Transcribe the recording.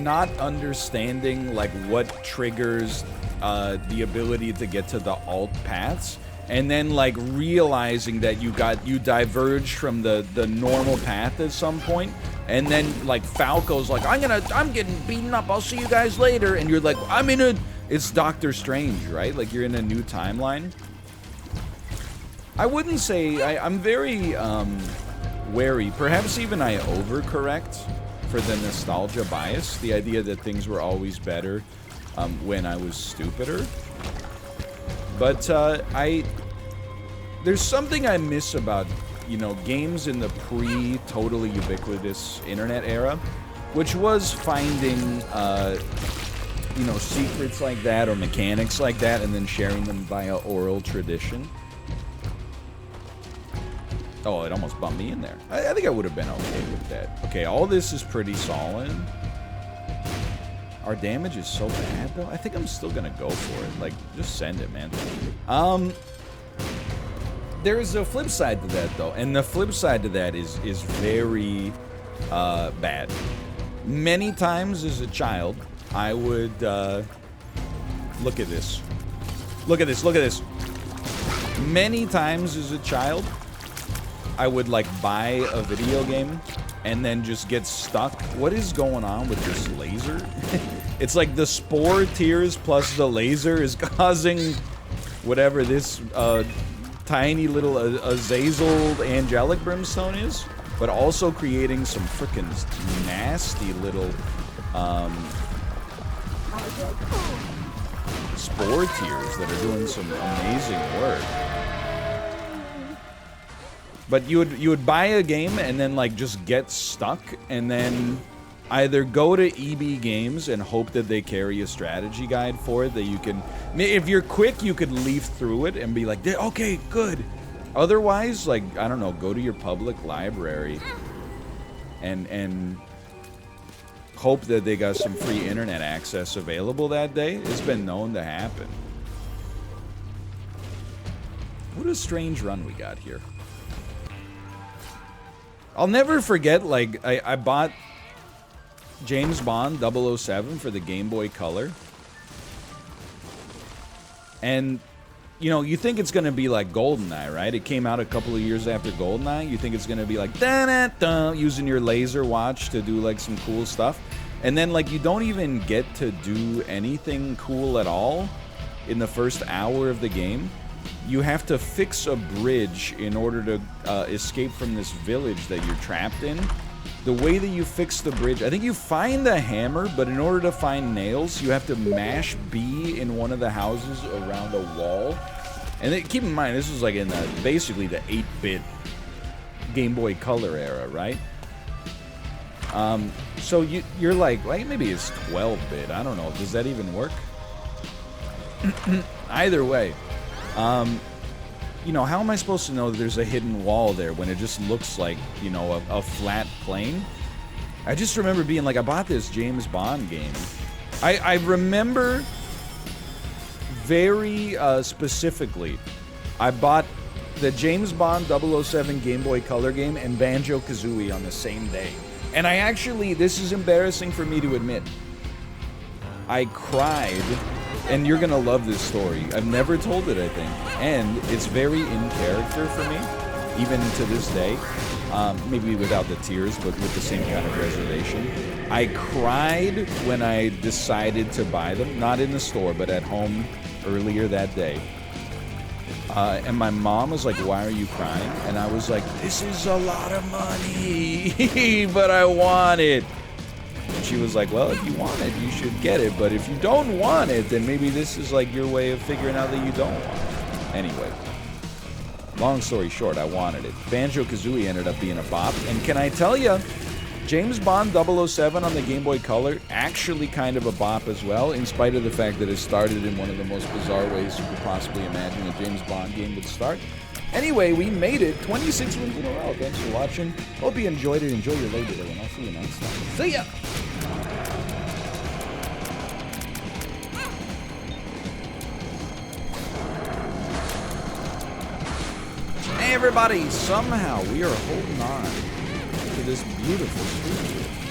not understanding like what triggers the ability to get to the alt paths, and then like realizing that you diverged from the normal path at some point, and then like Falco's like, I'm getting beaten up, I'll see you guys later, and you're like, it's Doctor Strange, right? Like you're in a new timeline. I wouldn't say, I'm very wary, perhaps even I overcorrect for the nostalgia bias, the idea that things were always better when I was stupider. But there's something I miss about, you know, games in the pre-totally ubiquitous internet era, which was finding, you know, secrets like that or mechanics like that and then sharing them via oral tradition. Oh, it almost bumped me in there. I think I would have been okay with that. Okay, all this is pretty solid. Our damage is so bad, though. I think I'm still gonna go for it. Like, just send it, man. There's a flip side to that, though. And the flip side to that is very bad. Many times as a child, I would... look at this. Look at this, look at this. Many times as a child, I would like buy a video game and then just get stuck. What is going on with this laser? It's like the spore tears plus the laser is causing whatever this tiny little Azazel angelic brimstone is, but also creating some freaking nasty little spore tears that are doing some amazing work. But you would buy a game and then like just get stuck and then either go to EB Games and hope that they carry a strategy guide for it that you can, if you're quick, you could leaf through it and be like, okay, good. Otherwise, like, I don't know, go to your public library and hope that they got some free internet access available that day. It's been known to happen. What a strange run we got here. I'll never forget, like, I bought James Bond 007 for the Game Boy Color. And, you know, you think it's going to be like GoldenEye, right? It came out a couple of years after GoldenEye. You think it's going to be like, da-da-da, using your laser watch to do, like, some cool stuff. And then, like, you don't even get to do anything cool at all in the first hour of the game. You have to fix a bridge in order to escape from this village that you're trapped in. The way that you fix the bridge, I think you find a hammer, but in order to find nails, you have to mash B in one of the houses around a wall. And keep in mind, this was like in basically the 8-bit Game Boy Color era, right? So you're like, maybe it's 12-bit. I don't know. Does that even work? Either way. You know, how am I supposed to know that there's a hidden wall there when it just looks like, you know, a flat plane? I just remember being like, I bought this James Bond game. I remember very specifically, I bought the James Bond 007 Game Boy Color game and Banjo-Kazooie on the same day. And I actually, this is embarrassing for me to admit, I cried. And you're gonna love this story. I've never told it, I think. And it's very in character for me, even to this day. Maybe without the tears, but with the same kind of reservation. I cried when I decided to buy them. Not in the store, but at home earlier that day. And my mom was like, why are you crying? And I was like, this is a lot of money, but I want it. And she was like, well, if you want it, you should get it. But if you don't want it, then maybe this is like your way of figuring out that you don't want it. Anyway, long story short, I wanted it. Banjo-Kazooie ended up being a bop. And can I tell you, James Bond 007 on the Game Boy Color, actually kind of a bop as well, in spite of the fact that it started in one of the most bizarre ways you could possibly imagine a James Bond game would start. Anyway, we made it 26 wins in a row. Thanks for watching. Hope you enjoyed it. Enjoy your Labor Day, and I'll see you next time. See ya! Hey everybody, somehow we are holding on to this beautiful street.